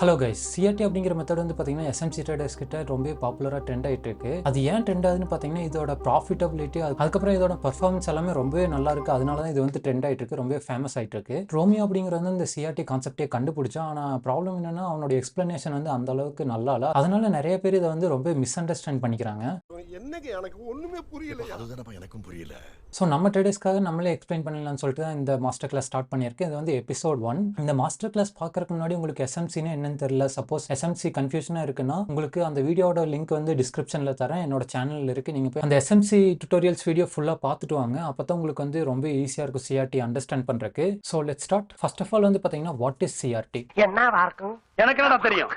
Hello guys, CRT அப்படிங்கிற method வந்து பார்த்தீங்கன்னா எஸ்எம்சி ட்ரேடர்ஸ் கிட்ட ரொம்ப பாப்புலராக ட்ரெண்ட் ஆகிட்டு இருக்கு. அது ஏன் ட்ரெண்ட் ஆகுதுன்னு பார்த்தீங்கன்னா இதோட ப்ராஃபிட்டபிலிட்டி, அதுக்கப்புறம் இதோட பர்ஃபார்மன்ஸ் எல்லாமே ரொம்பவே நல்லா இருக்கு. அதனால தான் இது வந்து ட்ரெண்ட் ஆகிட்டு இருக்கு, ரொம்பவே ஃபேமஸ் ஆகிட்டு இருக்கு. ரோமியோ அப்படிங்கிற வந்து இந்த சிஆர்டி கான்செப்டே கண்டுபிடிச்சா. ஆனால் ப்ராப்ளம் என்னன்னா அவனோட எக்ஸ்பிளனேஷன் வந்து அந்த அளவுக்கு நல்லா இல்லை. அதனால நிறைய பேர் இதை வந்து ரொம்ப மிஸ் அண்டர்ஸ்டாண்ட் பண்ணிக்கிறாங்க. என்னங்க எனக்கு ஒண்ணுமே புரியல. அதுதானப்பா எனக்கும் புரியல. ஸோ நம்ம ட்ரேடர்ஸ்க்காக நம்மளே எக்ஸ்பிளைன் பண்ணலாம்னு சொல்லிட்டு தான் இந்த மாஸ்டர் கிளாஸ் ஸ்டார்ட் பண்ணியிருக்கேன். இது வந்து எபிசோட் 1. இந்த மாஸ்டர் கிளாஸ் பார்க்கறதுக்கு முன்னாடி உங்களுக்கு எஸ்எம்சின்னு என்னன்னு தெரியல, சப்போஸ் எஸ்எம்சி கன்ஃபியூஷனாக இருக்குன்னா உங்களுக்கு அந்த வீடியோட லிங்க் வந்து டிஸ்கிரிப்ஷனில் தரேன், என்னோட சேனலில் இருக்குது. நீங்கள் போய் அந்த எஸ்எம்சி டுட்டோரியல்ஸ் வீடியோ ஃபுல்லாக பார்த்துட்டு வாங்க. அப்போ தான் உங்களுக்கு வந்து ரொம்ப ஈஸியாக இருக்கும் சிஆர்டி அண்டர்ஸ்டாண்ட் பண்ணுறதுக்கு. So let's start. First of all வந்து பார்த்தீங்கன்னா வாட் இஸ் சிஆர்டி? என்னவா இருக்கும்? எனக்கு என்னடா தெரியும்,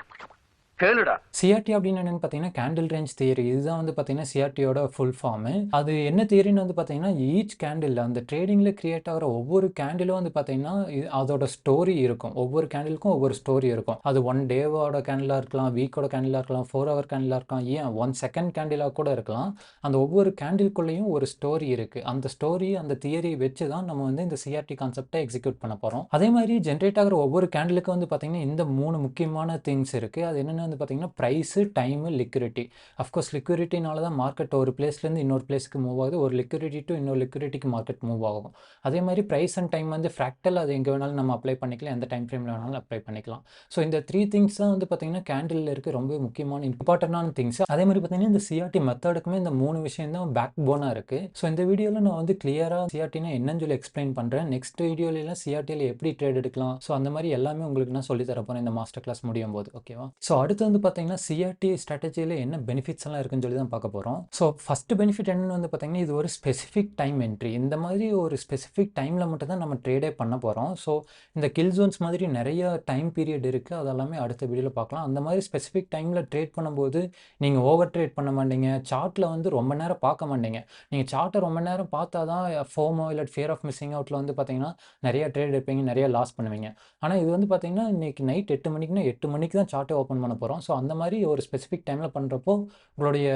கேளுடா. சிஆர்டி அப்படின்னு என்னன்னு பார்த்தீங்கன்னா கேண்டில் ரேஞ்ச் தியரி. இதுதான் வந்து பார்த்தீங்கன்னா சிஆர்டியோட ஃபுல் ஃபார்மு. அது என்ன தியரின்னு வந்து பார்த்தீங்கன்னா ஈச் கேண்டில், அந்த ட்ரேடிங்கில் கிரியேட் ஆகிற ஒவ்வொரு கேண்டிலும் வந்து பார்த்தீங்கன்னா அதோட ஸ்டோரி இருக்கும். ஒவ்வொரு கேண்டிலுக்கும் ஒவ்வொரு ஸ்டோரி இருக்கும். அது 1 டேவோட கேண்டிலாக இருக்கலாம், வீக்கோட கேண்டிலாக இருக்கலாம், 4 ஹவர் கேண்டிலாக இருக்கலாம், ஏன் 1 செகண்ட் கேண்டிலாக கூட இருக்கலாம். அந்த ஒவ்வொரு கேண்டிலுக்குள்ளேயும் ஒரு ஸ்டோரி இருக்குது. அந்த ஸ்டோரி, அந்த தியரி வச்சு தான் நம்ம வந்து இந்த சிஆர்டி கான்செப்டை எக்ஸிக்யூட் பண்ண போகிறோம். அதே மாதிரி ஜென்ரேட் ஆகிற ஒவ்வொரு கேண்டிலுக்கும் வந்து பார்த்தீங்கன்னா இந்த 3 முக்கியமான திங்ஸ் இருக்குது. அது என்னென்னு வந்து பார்த்தீங்கன்னா ப்ரைஸு, டைமு, லிக்விடிட்டி. அஃப்கோர்ஸ் லிக்விடிட்டினால தான் மார்க்கெட் ஒரு பிளேஸ்லேருந்து இன்னொரு பிளேஸ்க்கு மூவ் ஆகுது, ஒரு லிக்விடிட்டி டு இன்னொரு லிக்விடிட்டிக்கு மார்க்கெட் மூவ் ஆகும். அதே மாதிரி ப்ரைஸ் அண்ட் டைம் வந்து ஃப்ராக்டல், அது எங்கே வேணாலும் நம்ம அப்ளை பண்ணிக்கலாம், எந்த டைம் ஃப்ரேமில் வேணாலும் அப்ளை பண்ணிக்கலாம். ஸோ இந்த 3 திங்ஸ் தான் வந்து பார்த்தீங்கன்னா கேண்டில் இருக்க ரொம்ப முக்கியமான இம்பார்ட்டண்டான திங்ஸ். அதே மாதிரி பார்த்தீங்கன்னா இந்த சிஆர்டி மெத்தடுக்குமே இந்த 3 விஷயம் தான் பேக் போனாக இருக்குது. ஸோ இந்த வீடியோவில் நான் வந்து கிளியராக சிஆர்டினா என்னன்னு சொல்லி எக்ஸ்பிளைன் பண்ணுறேன். நெக்ஸ்ட் வீடியோலாம் சிஆர்டியில் எப்படி ட்ரேட் எடுக்கலாம், ஸோ அந்த மாதிரி எல்லாமே உங்களுக்கு நான் சொல்லி தரப்போகிறேன் இந்த மாஸ்டர் கிளாஸ் முடியும் போது. ஓகேவா? ஸோ அடுத்து வந்து பார்த்தீங்கன்னா சிஆர்டி ஸ்ட்ராட்டஜியில் என்ன பெனிஃபிட்ஸ் எல்லாம் இருக்குன்னு சொல்லி தான் பார்க்க போகிறோம். ஸோ ஃபர்ஸ்ட் பெனிஃபிட் என்னன்னு வந்து பார்த்தீங்கன்னா இது ஒரு ஸ்பெசிஃபிக் டைம் என்ட்ரி. இந்த மாதிரி ஒரு ஸ்பெசிஃபிக் டைமில் மட்டும் தான் நம்ம ட்ரேடே பண்ண போகிறோம். ஸோ இந்த கில் ஜோன்ஸ் மாதிரி நிறைய டைம் பீரியட் இருக்குது, அதெல்லாமே அடுத்த வீடியோவில் பார்க்கலாம். அந்த மாதிரி ஸ்பெசிஃபிக் டைமில் ட்ரேட் பண்ணும்போது நீங்கள் ஓவர் ட்ரேட் பண்ண மாட்டீங்க, சார்ட்டில் வந்து ரொம்ப நேரம் பார்க்க மாட்டீங்க. நீங்கள் சார்ட்டை ரொம்ப நேரம் பார்த்தா தான் ஃபோமோ இல்லை ஃபியர் ஆஃப் மிஸ்ஸிங் அவுட்டில் வந்து பார்த்தீங்கன்னா நிறைய ட்ரேட் எடுப்பீங்க, நிறைய லாஸ் பண்ணுவீங்க. ஆனால் இது வந்து பார்த்தீங்கன்னா இன்றைக்கி நைட் 8 மணிக்குன்னா 8 மணிக்கு தான் சார்ட்டை ஓப்பன் பண்ண போகிறோம். ஸோ அந்த மாதிரி ஒரு ஸ்பெசிஃபிக் டைமில் பண்ணுறப்போ உங்களுடைய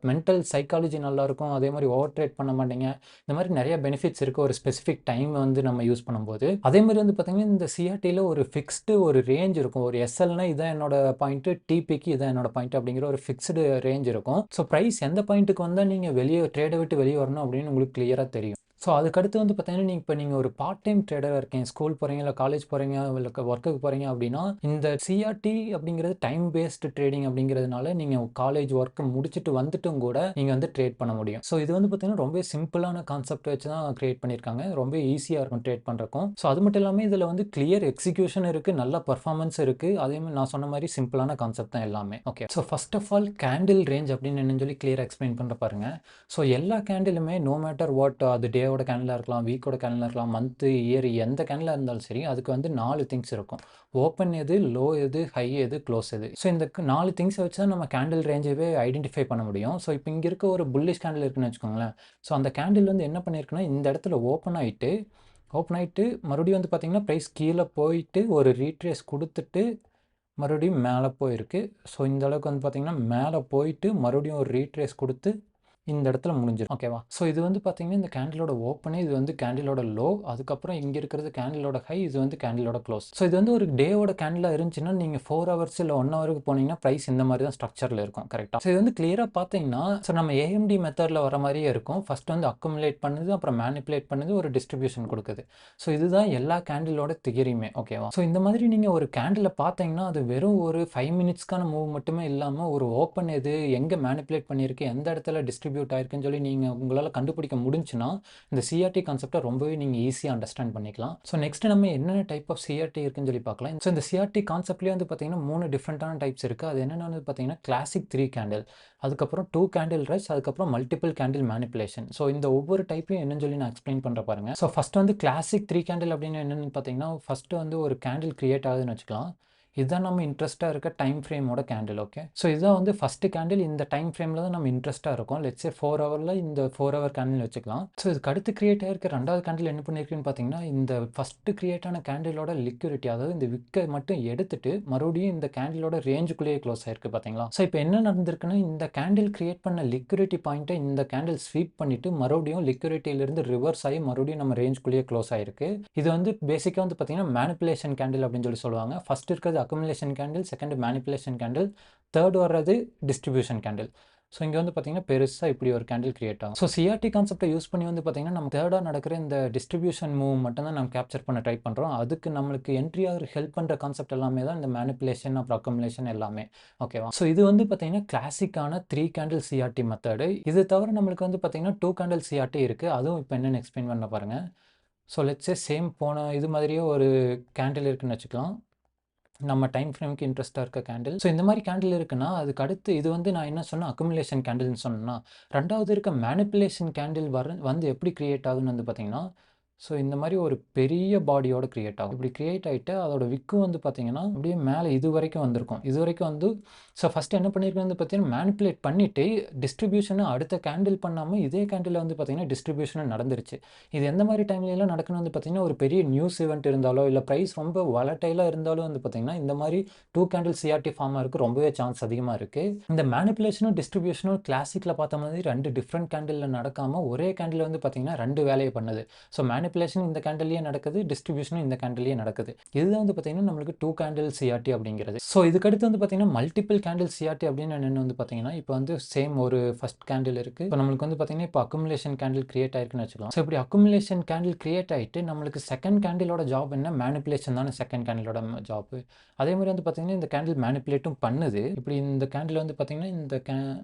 மென்டல் சைக்காலஜி நல்லாயிருக்கும். அதே மாதிரி ஓவர் ட்ரேட் பண்ண மாட்டீங்க. இந்த மாதிரி நிறைய பெனிஃபிட்ஸ் இருக்குது ஒரு ஸ்பெசிஃபிக் டைம் வந்து நம்ம யூஸ் பண்ணும்போது. அதே மாதிரி வந்து பார்த்தீங்கன்னா இந்த சிஆர்டியில் ஒரு ஃபிக்ஸ்டு ஒரு ரேஞ்ச் இருக்கும். ஒரு எஸ்எல்னா இதான் என்னோட பாயிண்ட்டு, டிபிக்கு இதான் என்னோட பாயிண்ட் அப்படிங்கிற ஒரு ஃபிக்ஸ்டு ரேஞ்ச் இருக்கும். ஸோ ப்ரைஸ் எந்த பாயிண்ட்டுக்கு வந்தால் நீங்கள் வெளியே ட்ரேடை விட்டு வெளியே வரணும் அப்படின்னு உங்களுக்கு கிளியராக தெரியும். ஸோ அதுக்கடுத்து வந்து பார்த்தீங்கன்னா நீங்கள் ஒரு பார்ட் டைம் ட்ரேடராக இருக்கீங்க, ஸ்கூல் போகிறீங்க, இல்லை காலேஜ் போகிறீங்க, இல்லை ஒர்க்குக்கு போகிறீங்க அப்படின்னா இந்த சிஆர்டி அப்படிங்கிறது டைம் பேஸ்டு ட்ரேடிங் அப்படிங்கிறதுனால நீங்கள் காலேஜ் ஒர்க்கு முடிச்சுட்டு வந்துட்டும் கூட நீங்கள் வந்து ட்ரேட் பண்ண முடியும். ஸோ இது வந்து பார்த்தீங்கன்னா ரொம்ப சிம்பிளான கான்செப்ட் வச்சு தான் க்ரியேட் பண்ணியிருக்காங்க. ரொம்ப ஈஸியாக இருக்கும் ட்ரேட் பண்ணுறக்கும். ஸோ அது மட்டும் இல்லாமல் இதில் வந்து கிளியர் எக்ஸிக்யூஷன் இருக்குது, நல்ல பர்ஃபார்மன்ஸ் இருக்குது. அதே மாதிரி நான் சொன்ன மாதிரி சிம்பிளான கான்செப்ட் தான் எல்லாமே. Okay, so first of all candle range அப்படின்னு என்னன்னு சொல்லி கிளியராக எக்ஸ்பிளைன் பண்ணுற பாருங்க. ஸோ எல்லா கேண்டிலுமே நோ மேட்டர் வாட், அது டேவோட கேண்டிலாக இருக்கலாம், வீக்கோட கேண்டிலாக இருக்கலாம், மந்த்து, இயர், எந்த கேண்டிலாக இருந்தாலும் சரி, அதுக்கு வந்து 4 திங்ஸ் இருக்கும். ஓப்பன் எது, லோ எது, ஹை எது, க்ளோஸ் எது. ஸோ இந்த 4 திங்ஸை வச்சு தான் நம்ம கேண்டில் ரேஞ்சவே ஐடென்டிஃபை பண்ண முடியும். ஸோ இப்போ இங்கே இருக்க ஒரு புல்லிஷ் கேண்டில் இருக்குன்னு வச்சுக்கோங்களேன். ஸோ அந்த கேண்டில் வந்து என்ன பண்ணியிருக்குன்னா இந்த இடத்துல ஓப்பன் ஆகிட்டு மறுபடியும் வந்து பார்த்திங்கன்னா ப்ரைஸ் கீழே போயிட்டு ஒரு ரீட்ரேஸ் கொடுத்துட்டு மறுபடியும் மேலே போயிருக்கு. ஸோ இந்த அளவுக்கு வந்து பார்த்திங்கன்னா மேலே போயிட்டு மறுபடியும் ஒரு ரீட்ரேஸ் கொடுத்து இந்த இடத்துல முடிஞ்சிடும். ஓகேவா? ஸோ இது வந்து பார்த்தீங்கன்னா இந்த கேண்டிலோட ஓப்பனே, இது வந்து கேண்டிலோட லோ, அதுக்கப்புறம் இங்கே இருக்கிறது கேண்டிலோட ஹை, இது வந்து கேண்டிலோட க்ளோஸ். ஸோ இது வந்து ஒரு டேவோட கேண்டிலாக இருந்துச்சுன்னா நீங்கள் 4 ஹவர்ஸ் இல்லை 1 ஹவருக்கு போனீங்கன்னா ப்ரைஸ் இந்த மாதிரி தான் ஸ்ட்ரக்சரில் இருக்கும். கரெக்டாக? ஸோ இது வந்து கிளியராக பார்த்தீங்கன்னா ஸோ நம்ம ஏஎம்டி மெத்தடில் வர மாதிரியே இருக்கும். ஃபர்ஸ்ட் வந்து அக்குமுலேட் பண்ணுது, அப்புறம் மேனிப்புலேட் பண்ணுது, ஒரு டிஸ்ட்ரிபியூஷன் கொடுக்குது. ஸோ இதுதான் எல்லா கேண்டிலோட தியரியுமே. ஓகேவா? ஸோ இந்த மாதிரி நீங்கள் ஒரு கேண்டில் பார்த்தீங்கன்னா அது வெறும் ஒரு 5 மினிட்ஸ்க்கான மூவ் மட்டுமே இல்லாமல் ஒரு ஓப்பன் எது, எங்கே மேனிப்புலேட் பண்ணியிருக்கு, எந்த இடத்துல டிஸ்ட்ரிபியூட் ஆயிருக்குன்னு சொல்லி நீங்கள் உங்களால் கண்டுபிடிக்க முடிஞ்சுன்னா இந்த சிஆர்டி கான்செப்டை ரொம்பவே நீங்கள் ஈஸியாக அண்டர்ஸ்டாண்ட் பண்ணிக்கலாம். ஸோ நெக்ஸ்ட் நம்ம என்னென்ன டைப் ஆஃப் சிஆர்டி இருக்குன்னு சொல்லி பார்க்கலாம். ஸோ இந்த சிஆர்டி கான்செப்ட்லேயே வந்து பார்த்தீங்கன்னா 3 டிஃப்ரெண்ட்டான டைப்ஸ் இருக்குது. அது என்னென்னு வந்து பார்த்தீங்கன்னா கிளாசிக் 3 கேண்டில், அதுக்கப்புறம் 2 கேண்டில் ரஷ், அதுக்கப்புறம் மல்டிபிள் கேண்டில் மேனிப்புலேஷன். ஸோ இந்த ஒவ்வொரு டைப்பையும் என்னன்னு சொல்லி நான் எக்ஸ்பிளைன் பண்ணுற பாருங்க. ஸோ ஃபர்ஸ்ட் வந்து கிளாசிக் 3 கேண்டில் அப்படின்னு என்னென்னு பார்த்தீங்கன்னா ஃபர்ஸ்ட் வந்து ஒரு கேண்டில் கிரியேட் ஆகுதுன்னு வச்சுக்கலாம். இதுதான் நம்ம இன்ட்ரெஸ்ட்டாக இருக்க டைம் ஃப்ரேமோட கேண்டில். ஓகே, ஸோ இதுதான் வந்து ஃபஸ்ட்டு கேண்டில். இந்த டைம் ஃப்ரேமில் தான் நம்ம இன்ட்ரெஸ்ட்டாக இருக்கும். லெட்ஸே 4 ஹவரில் இந்த 4 ஹவர் கேண்டில் வச்சுக்கலாம். ஸோ இதுக்கு அடுத்து கிரியேட் ஆகிருக்க ரெண்டாவது கேண்டில் என்ன பண்ணியிருக்குன்னு பார்த்தீங்கன்னா இந்த ஃபஸ்ட்டு கிரியேட் ஆன கேண்டிலோட லிக்விடிட்டி, அதாவது இந்த விக்கை மட்டும் எடுத்துட்டு மறுபடியும் இந்த கேண்டிலோட ரேஞ்சுக்குள்ளேயே க்ளோஸ் ஆயிருக்கு பார்த்தீங்களா. ஸோ இப்போ என்ன நடந்திருக்குன்னா இந்த கேண்டில் கிரியேட் பண்ண லிக்விடிட்டி பாயிண்ட்டை இந்த கேண்டில் ஸ்வீப் பண்ணிட்டு மறுபடியும் லிக்விடிட்டியிலிருந்து ரிவர்ஸ் ஆகி மறுபடியும் நம்ம ரேஞ்சுக்குள்ளேயே க்ளோஸ் ஆயிருக்கு. இது வந்து பேசிக்காக வந்து பார்த்தீங்கன்னா மேனிப்புலேஷன் கேண்டில் அப்படின்னு சொல்லி சொல்லுவாங்க. ஃபர்ஸ்ட் இருக்கிறது accumulation candle, second manipulation candle, third வர்றது டிஸ்ட்ரிபியூஷன் கேண்டில். ஸோ இங்கே வந்து பார்த்தீங்கன்னா பெருசா இப்படி ஒரு கேண்டில் கிரியேட் ஆகும். ஸோ சிஆர்டி கான்செப்ட்டை யூஸ் பண்ணி வந்து பார்த்தீங்கன்னா நம்ம தேர்டாக நடக்கிற இந்த டிஸ்ட்ரிபியூஷன் மூவ் மட்டும் தான் நம்ம கேப்சர் பண்ண ட்ரை பண்ணுறோம். அதுக்கு நம்மளுக்கு என்ட்ரி ஆகிற ஹெல்ப் பண்ணுற கான்செப்ட் எல்லாமே தான் இந்த மேனிபுலேஷன் அப்புறம் அக்குமுலேஷன் எல்லாமே. ஓகேவா? ஸோ இது வந்து பார்த்தீங்கன்னா கிளாசிக்கான 3 கேண்டில் சிஆர்டி மெத்தடு. இது தவிர நம்மளுக்கு வந்து பார்த்தீங்கன்னா 2 கேண்டில் சிஆர்டி இருக்குது. அதுவும் இப்போ என்னென்னு எக்ஸ்பிளைன் பண்ண பாருங்கள். ஸோ லெட்ஸ் சே சேம் போன இது மாதிரியே ஒரு கேண்டில் இருக்குன்னு வச்சுக்கலாம். நம்ம டைம் ஃப்ரேமுக்கு இன்ட்ரெஸ்ட்டாக இருக்க கேண்டில். ஸோ இந்த மாதிரி கேண்டில் இருக்குன்னா அதுக்கு அடுத்து இது வந்து நான் என்ன சொன்னேன், அக்குமுலேஷன் கேண்டில்னு சொன்னேன்னா, ரெண்டாவது இருக்க மேனிபுலேஷன் கேண்டில் வந்து எப்படி கிரியேட் ஆகுன்னு வந்து பார்த்தீங்கன்னா, ஸோ இந்த மாதிரி ஒரு பெரிய பாடியோட கிரியேட் ஆகும். இப்படி கிரியேட் ஆகிட்டு அதோட விக்கும் வந்து பார்த்தீங்கன்னா அப்படியே மேலே இது வரைக்கும் வந்திருக்கும். இது வரைக்கும் வந்து ஸோ ஃபஸ்ட்டு என்ன பண்ணியிருக்கேன் வந்து பார்த்தீங்கன்னா மேனிப்புலேட் பண்ணிவிட்டு டிஸ்ட்ரிபியூஷனை அடுத்த கேண்டில் பண்ணாமல் இதே கேண்டில் வந்து பார்த்தீங்கன்னா டிஸ்ட்ரிபியூஷன் நடந்துருச்சு. இது எந்த மாதிரி டைம்லலாம் நடக்கணும் வந்து பார்த்தீங்கன்னா ஒரு பெரிய நியூஸ் ஈவெண்ட் இருந்தாலோ இல்லை ப்ரைஸ் ரொம்ப வலட்டைலாக இருந்தாலும் வந்து பார்த்தீங்கன்னா இந்த மாதிரி 2 கேண்டில் சிஆர்டி ஃபார்ம் ஆகிறதுக்கு ரொம்பவே சான்ஸ் அதிகமாக இருக்குது. இந்த மேனிப்புலேஷனும் டிஸ்ட்ரிபியூஷனும் கிளாசிக்கில் பார்த்த மாதிரி 2 டிஃப்ரெண்ட் கேண்டிலில் நடக்காமல் ஒரே கேண்டில் வந்து பார்த்தீங்கன்னா 2 வேலையை பண்ணுது. ஸோ மேனிபுலேஷன் இந்த கேண்டில்லையே நடக்குது, டிஸ்ட்ரிபியூஷனும் இந்த கேண்டில்லையே நடக்குது. இதுதான் வந்து பார்த்தீங்கன்னா நம்மளுக்கு 2 கேண்டில் சிஆர்டி அப்படிங்கிறது. ஸோ இதுக்கடுத்து வந்து பார்த்தீங்கன்னா மல்டிபிள் கேண்டில் சிஆர்டி அப்படின்னு என்னென்னு வந்து பார்த்தீங்கன்னா இப்போ வந்து சேம் ஒரு ஃபர்ஸ்ட் கேண்டில் இருக்குது. இப்போ நம்மளுக்கு வந்து பார்த்தீங்கன்னா இப்போ அக்குமுலேஷன் கேண்டில் கிரியேட் ஆயிருக்குன்னு வச்சுக்கலாம். ஸோ இப்படி அக்குமுலேஷன் கேண்டில் கிரியேட் ஆகிட்டு நம்மளுக்கு செகண்ட் கேண்டிலோட ஜாப் என்ன, மேனிபுலேஷன் தானே செகண்ட் கேண்டிலோட ஜாப். அதே மாதிரி வந்து பார்த்தீங்கன்னா இந்த கேண்டில் மேனிபுலேட்டும் பண்ணுது. இப்படி இந்த கேண்டில் வந்து பார்த்தீங்கன்னா இந்த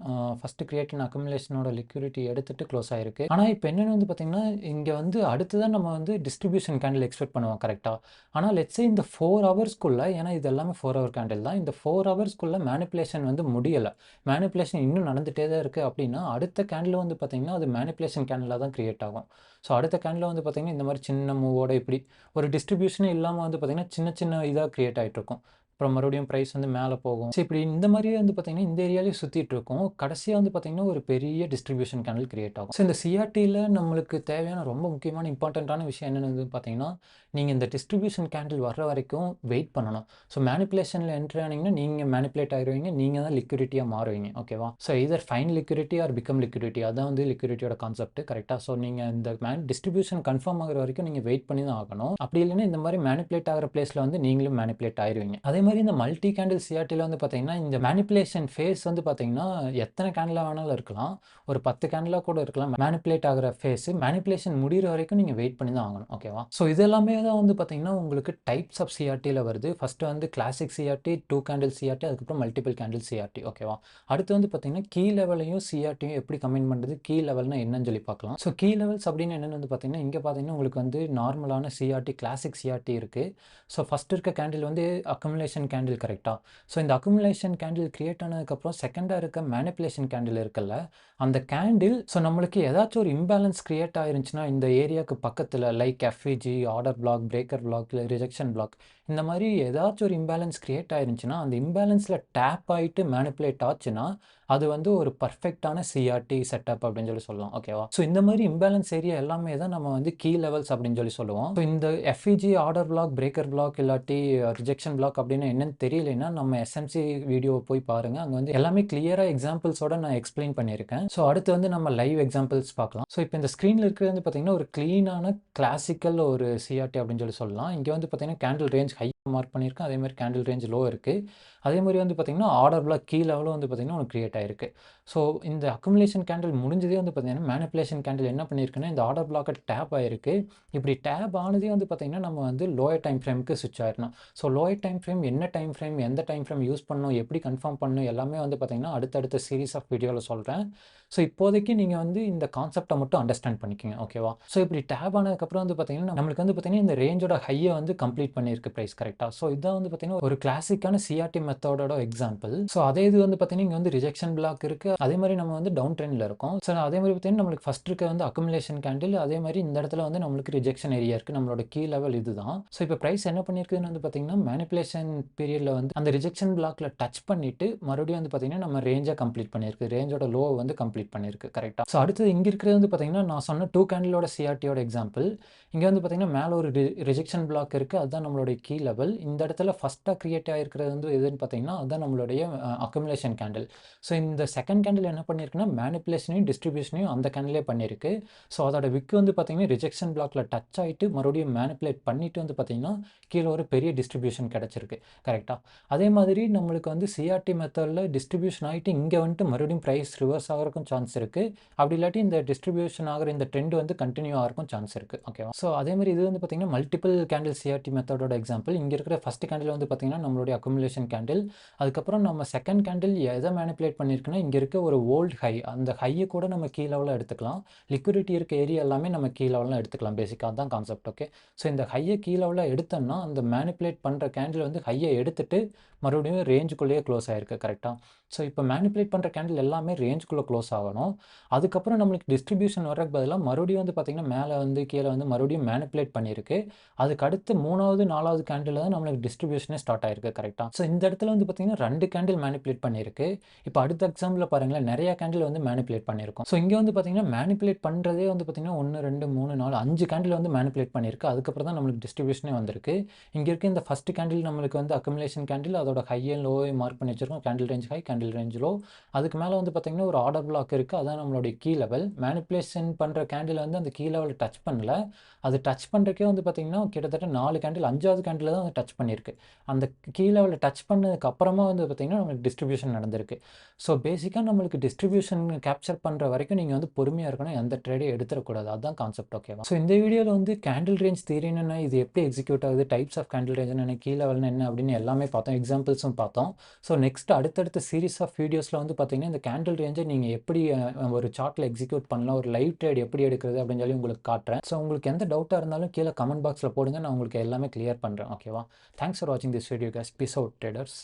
ஃபஸ்ட்டு கிரியேட் அக்குமுலேஷனோட லிக்விடிட்டி எடுத்துட்டு க்ளோஸ் ஆயிருக்கு. ஆனால் இப்போ என்னென்னு வந்து பார்த்தீங்கன்னா இங்கே வந்து அடுத்ததான் நம்ம வந்து டிஸ்ட்ரிபியூஷன் கேண்டில் எக்ஸ்பெக்ட் பண்ணுவோம் கரெக்டாக. ஆனால் லெட்ஸ் சே இந்த 4 ஹவர்ஸ்க்குள்ளே, ஏன்னா இது எல்லாமே 4 ஹவர் கேண்டில் தான், இந்த 4 ஹவர்ஸ்க்குள்ளே மேனிபுலேஷன் வந்து முடியலை, மேனிபுலேஷன் இன்னும் நடந்துகிட்டே தான் இருக்குது அப்படின்னா அடுத்த கேண்டில் வந்து பார்த்தீங்கன்னா அது மேனிபுலேஷன் கேண்டிலாக தான் கிரியேட் ஆகும். ஸோ அடுத்த கேண்டில் வந்து பார்த்தீங்கன்னா இந்த மாதிரி சின்ன மூவோட இப்படி ஒரு டிஸ்ட்ரிபியூஷனே இல்லாமல் வந்து பார்த்தீங்கன்னா சின்ன சின்ன இதாக கிரியேட் ஆகிட்டு இருக்கும். அப்புறம் மறுபடியும் ப்ரைஸ் வந்து மேலே போகும். ஸோ இப்படி இந்த மாதிரியே வந்து பார்த்தீங்கன்னா இந்த ஏரியாலேயே சுற்றிட்டு இருக்கும். கடைசியாக வந்து பார்த்தீங்கன்னா ஒரு பெரிய டிஸ்ட்ரிபியூஷன் கேண்டில் கிரியேட் ஆகும். ஸோ இந்த சிஆர்டியில் நம்மளுக்கு தேவையான ரொம்ப முக்கியமான இம்பார்ட்டண்ட்டான விஷயம் என்னென்னு பார்த்தீங்கன்னா நீங்கள் இந்த டிஸ்ட்ரிபியூஷன் கேண்டில் வர்ற வரைக்கும் வெயிட் பண்ணணும். ஸோ மேனிபுலேஷனில் என்ட்ரி ஆனீங்கன்னா நீங்கள் மேனிபுலேட் ஆகிடுவீங்க, நீங்கள் தான் லிக்விடிட்டியாக மாறுவீங்க. ஓகேவா? ஸோ இதர் fine liquidity R become liquidity, அதான் வந்து லிக்விடிட்டியோட கான்செப்ட் கரெக்டாக. ஸோ நீங்கள் இந்த டிஸ்ட்ரிபியூஷன் கன்ஃபார்ம் ஆகிற வரைக்கும் நீங்கள் வெயிட் பண்ணி தான் ஆகணும். அப்படி இல்லைன்னா இந்த மாதிரி மேனிபுலேட் ஆகிற பிளேஸில் வந்து நீங்களும் மேனிபுலேட் ஆகிடுவீங்க. அதே மாதிரி இந்த மல்டி கேண்டில் சிஆர்டியில் வந்து பார்த்தீங்கன்னா இந்த மேனிபுலேஷன் ஃபேஸ் வந்து பார்த்தீங்கன்னா எத்தனை கேண்டிலாக வேணாலும் இருக்கலாம், ஒரு 10 கேண்டிலாக கூட இருக்கலாம். மேனிபுலேட் ஆகிற ஃபேஸ் மேனிபுலேஷன் முடிகிற வரைக்கும் நீங்கள் வெயிட் பண்ணி தான் ஆகணும். ஓகேவா? ஸோ இது எல்லாமே தான் வந்து பார்த்தீங்கன்னா உங்களுக்கு டைப்ஸ் ஆஃப் சிஆர்டியில் வருது. ஃபஸ்ட்டு வந்து கிளாசிக் சிஆர்டி, 2 கேண்டில் சிஆர்டி, அதுக்கப்புறம் மல்டிபிள் கேண்டில் சிஆர்டி. ஓகேவா? அடுத்து வந்து பார்த்தீங்கன்னா கீ லெவலையும் சிஆர்டியும் எப்படி கம்பைன் பண்ணுறது, கீ லெவல்னா என்னன்னு சொல்லி பார்க்கலாம். ஸோ கீ லெவல்ஸ் அப்படின்னு என்னென்னு வந்து பார்த்தீங்கன்னா இங்கே பார்த்தீங்கன்னா உங்களுக்கு வந்து நார்மலான சிஆர்டி, கிளாசிக் சிஆர்டி இருக்குது. ஸோ ஃபஸ்ட் இருக்க கேண்டில் வந்து அக்குமுலேஷன் கேண்டில் கரெக்டாக. ஸோ இந்த அக்குமுலேஷன் கேண்டில் கிரியேட் ஆனதுக்கப்புறம் செகண்டாக இருக்க மேனிபுலேஷன் கேண்டில் இருக்குல்ல, அந்த கேண்டில் ஸோ நம்மளுக்கு ஏதாச்சும் ஒரு இம்பேலன்ஸ் கிரியேட் ஆயிருந்துச்சுன்னா இந்த ஏரியாவுக்கு பக்கத்தில் like FEG, order block, breaker block, இல்லை ரிஜெக்ஷன் பிளாக், இந்த மாதிரி ஏதாச்சும் ஒரு இம்பேலன்ஸ் கிரியேட் ஆயிருந்துச்சுன்னா அந்த இம்பேலன்ஸில் டேப் ஆகிட்டு மேனிபுலேட் ஆச்சுன்னா அது வந்து ஒரு பர்ஃபெக்டான சிஆர்டி செட்டப் அப்படின்னு சொல்லி சொல்லலாம். ஓகேவா? ஸோ இந்த மாதிரி இம்பேலன்ஸ் ஏரியா எல்லாமே தான் நம்ம வந்து கீ லெவல்ஸ் அப்படின்னு சொல்லி சொல்லுவோம். ஸோ இந்த FEG, order block, breaker block இல்லாட்டி ரிஜெக்ஷன் பிளாக் அப்படின்னு என்னன்னு தெரியலைன்னா நம்ம எஸ்எம்சி வீடியோவை போய் பாருங்கள். அங்கே வந்து எல்லாமே கிளியராக எக்ஸாம்பிள்ஸோட நான் எக்ஸ்பிளைன் பண்ணியிருக்கேன். ஸோ அடுத்து வந்து நம்ம லைவ் எக்ஸாம்பிள்ஸ் பார்க்கலாம். ஸோ இப்போ இந்த ஸ்க்ரீனில் இருக்கிறது வந்து பார்த்தீங்கன்னா ஒரு க்ளீனான கிளாசிக்கல் ஒரு சிஆர்டி அப்படின்னு சொல்லி சொல்லலாம். இங்கே வந்து பார்த்தீங்கன்னா கேண்டில் ரேஞ்ச் ஹை மார்க் பண்ணியிருக்கேன், அதே மாதிரி கேண்டில் ரேஞ்ச் லோ இருக்குது. அதே மாதிரி வந்து பார்த்தீங்கன்னா ஆர்டர் பிளாக் கீ லெவலும் வந்து பார்த்தீங்கன்னா ஒன்று கிரியேட் ஆயிருக்கு. ஸோ இந்த அக்குமுலேஷன் கேண்டில் முடிஞ்சதே வந்து பார்த்தீங்கன்னா மேனிபுலேஷன் கேண்டில் என்ன பண்ணியிருக்குன்னா இந்த ஆர்டர் பிளாக்கை டேப் ஆயிருக்கு. இப்படி டேப் ஆனதே வந்து பார்த்தீங்கன்னா நம்ம வந்து லோயர் டைம் ஃப்ரேமுக்கு ஸ்விட்ச் ஆயிடணும். ஸோ லோயர் டைம் ஃப்ரேம் என்ன டைம் ஃப்ரேம், எந்த டைம் ஃப்ரேம் யூஸ் பண்ணணும், எப்படி கன்ஃபார்ம் பண்ணணும் எல்லாமே வந்து பார்த்தீங்கன்னா அடுத்தடுத்த சீரீஸ் ஆஃப் வீடியோவில் சொல்கிறேன். ஸோ இப்போதைக்கு நீங்கள் வந்து இந்த கான்செப்டை மட்டும் அண்டர்ஸ்டாண்ட் பண்ணிக்கோங்க. ஓகேவா? ஸோ இப்படி டேப் ஆனதுக்கப்புறம் வந்து பார்த்தீங்கன்னா நம்மளுக்கு வந்து பார்த்தீங்கன்னா இந்த ரேஞ்சோட ஹையை வந்து கம்ப்ளீட் பண்ணியிருக்கு ப்ரைஸ் கரெக்டாக. ஸோ இதான் வந்து பார்த்தீங்கன்னா ஒரு கிளாசிக்கான சிஆர்டி மெத்தடோட எக்ஸாம்பிள். ஸோ அதே இது வந்து பார்த்தீங்கன்னா இங்கே வந்து ரிஜெக்ஷன் பிளாக் இருக்குது, அதே மாதிரி நம்ம வந்து டவுன் ட்ரெண்டில் இருக்கோம். ஸோ அதே மாதிரி பார்த்தீங்கன்னா நம்மளுக்கு ஃபஸ்ட் இருக்க வந்து அக்குமுலேஷன் கேண்டில், அதே மாதிரி இந்த இடத்துல வந்து நம்மளுக்கு ரிஜெக்ஷன் ஏரியா இருக்குது. நம்மளோட கீ லெவல் இதுதான். ஸோ இப்போ ப்ரைஸ் என்ன பண்ணியிருக்குதுன்னு வந்து பார்த்தீங்கன்னா மேனிபுலேஷன் பீரியடில் வந்து அந்த ரிஜெக்ஷன் பிளாக்ல டச் பண்ணிட்டு மறுபடியும் வந்து பார்த்தீங்கன்னா நம்ம ரேஞ்சை கம்ப்ளீட் பண்ணியிருக்கு, ரேஞ்சோட லோ வந்து கம்ப்ளீட் பண்ணியிருக்கு கரெக்டாக. ஸோ அடுத்தது இங்கே இருக்கிறது வந்து பார்த்தீங்கன்னா நான் சொன்ன 2 கேண்டிலோட சிஆர்டியோட எக்ஸாம்பிள். இங்கே வந்து பார்த்தீங்கன்னா மேலே ஒரு ரிஜெக்ஷன் பிளாக் இருக்குது, அதுதான் நம்மளோட கீ லெவல். லெவல். இந்த இடத்துல ஃபர்ஸ்ட்டா கிரியேட் ஆயிருக்கிறது வந்து எதுன்னு பார்த்தீங்கன்னா, அதுதான் நம்மளுடைய அக்குமுலேஷன் கேண்டில். ஸோ இந்த செகண்ட் கேண்டில் என்ன பண்ணியிருக்குன்னா, மேனிபுலேஷனையும், டிஸ்ட்ரிபியூஷனையும் அந்த கேண்டிலே பண்ணியிருக்கு. ஸோ அதோட விக் வந்து பார்த்தீங்கன்னா, ரிஜெக்ஷன் பிளாக்ல டச் ஆயிட்டு மறுபடியும் மேனிபுலேட் பண்ணிட்டு வந்து பார்த்தீங்கன்னா, கீழ ஒரு பெரிய டிஸ்ட்ரிபியூஷன் கிடைச்சிருக்கு. கரெக்ட்டா? அதே மாதிரி நம்மளுக்கு வந்து சிஆர்டி மெத்தட்ல டிஸ்ட்ரிபியூஷன் ஆயிட்டு இங்க வந்துட்டு மறுபடியும் பிரைஸ் ரிவர்ஸ் ஆகறக்கும் சான்ஸ் இருக்கு. அப்படி இல்லாட்டி இந்த டிஸ்ட்ரிபியூஷன் ஆகுற இந்த ட்ரெண்ட் வந்து கன்டின்யூ ஆகறக்கும் சான்ஸ் இருக்கு. ஓகேவா? ஸோ அதே மாதிரி இது வந்து பார்த்தீங்கன்னா, மல்டிபிள் கேண்டில் சிஆர்டி மெத்தடோட எக்ஸாம்பிள். இங்க இருக்கிற ஃபர்ஸ்ட் கேண்டில் வந்து பார்த்தீங்கன்னா, நம்மளுடைய அக்குமுலேஷன் கேண்டில். அதுக்கப்புறம் நம்ம செகண்ட் கேண்டில் எத மேனிபுலேட் பண்ணியிருக்குன்னா, இங்க இருக்க ஒரு ஓல்ட் ஹை. அந்த ஹைய கூட நம்ம கீழ லெவல்ல எடுத்துக்கலாம். லிக்விடிட்டி இருக்க ஏரியா எல்லாமே நம்ம கீழ லெவல்ல எடுத்துக்கலாம். பேசிக்கா அதான் கான்செப்ட். ஓகே. ஸோ இந்த ஹைய கீழ லெவல்ல எடுத்தோம்னா, அந்த மேனிபுலேட் பண்ற கேண்டில் வந்து ஹைய எடுத்துட்டு மறுபடியும் ரேஞ்சுக்குள்ளேயே க்ளோஸ் ஆயிருக்கு. கரெக்ட்டா? ஸோ இப்போ மேனிபுலேட் பண்ற கேண்டில் எல்லாமே ரேஞ்சுக்குள்ள க்ளோஸ் ஆகணும். அதுக்கப்புறம் நம்மளுக்கு டிஸ்ட்ரிபியூஷன் வர்றதுக்கு பதிலா மறுபடியும் வந்து பார்த்தீங்கன்னா, மேல வந்து கீழ வந்து மறுபடியும் மேனிபுலேட் பண்ணியிருக்கு. அதுக்கு அடுத்து 3வது, 4வது கேண்டில்ல தான் நம்மளுக்கு டிஸ்ட்ரிபியூஷனே ஸ்டார்ட் ஆயிருக்கு. கரெக்ட்டா? ஸோ இந்த இடத்துல வந்து பார்த்தீங்கன்னா, 2 கேண்டில் மேனிபுலேட் பண்ணியிருக்கு. இப்போ அடுத்த எக்ஸாம்பிள்ல பாருங்களேன், நெறைய கேண்டில் வந்து மேனிபுலேட் பண்ணியிருக்கும். ஸோ இங்க வந்து பார்த்தீங்கன்னா, மேனிபுலேட் பண்றதே வந்து பார்த்தீங்கன்னா, 1, 2, 3, 4, 5 கேண்டில் வந்து மேனிபுலேட் பண்ணியிருக்கு. அதுக்கப்புறம் தான் நம்மளுக்கு டிஸ்ட்ரிபியூஷனே வந்திருக்கு. இங்க இருக்க இந்த ஃபர்ஸ்ட் கேண்டில் நம்மளுக்கு வந்து அக்குமுலேஷன் கேண்டில். அதோட ஹை அண்ட் லோவையும் மார்க் பண்ணி வச்சிருக்கோம். Candle range high, candle range low. அதுக்கு மேல வந்து பார்த்தீங்கன்னா, ஒரு ஆர்டர் பிளாக் இருக்கு. அதான் நம்மளுடைய கீ லெவல். மேனிபுலேஷன் பண்ற கேண்டில் வந்து அந்த கீ லெவல டச் பண்ணல. அது டச் பண்றதுக்கே வந்து பார்த்தீங்கன்னா, கிட்டத்தட்ட 4 கேண்டில் 5வது கேண்டில்ல தான் அது டச் பண்ணியிருக்கு. அந்த கீ லெவல டச் பண்ணதுக்கு அப்புறமா வந்து பார்த்தீங்கன்னா, நம்மளுக்கு டிஸ்ட்ரிபியூஷன் நடந்திருக்கு. ஸோ பேசிக்கா நம்மளுக்கு டிஸ்ட்ரிபியூஷன் கேப்சர் பண்ற வரைக்கும் நீங்க வந்து பொறுமையா இருக்கணும். எந்த ட்ரேடையும் எடுத்துறக்கூடாது. அதான் கான்செப்ட். ஓகேவா? ஸோ இந்த வீடியோல வந்து கேண்டில் ரேஞ்ச் தியரின்னா என்ன? இது எப்படி எக்ஸிக்யூட் ஆகுது? டைப்ஸ் ஆஃப் கேண்டில் ரேஞ்ச்னா என்ன? கீ லெவல்னா என்ன? அப்படின்னு எல்லாமே பார்த்தோம். எக்ஸாம்பிள்ஸும் பார்த்தோம். ஸோ நெக்ஸ்ட் அடுத்தடுத்த சீரிஸ் ஆஃப் வீடியோஸ்ல வந்து பார்த்தீங்கன்னா, இந்த கேண்டில் ரேஞ்ச நீங்க எப்படி ஒரு சார்ட்ல எக்ஸிக்யூட் பண்ணலாம்? ஒரு லைவ் ட்ரேட் எப்படி எடுக்கிறது? அப்படின்னு சொல்லி உங்களுக்கு காட்டுறேன். ஸோ உங்களுக்கு எந்த டவுட்டா இருந்தாலும் கீழ கமெண்ட் பாக்ஸ்ல போடுங்க. நான் உங்களுக்கு எல்லாமே கிளியர் பண்றேன். ஓகேவா? தேங்க்ஸ் ஃபார் வாட்சிங் this video guys. Peace out traders.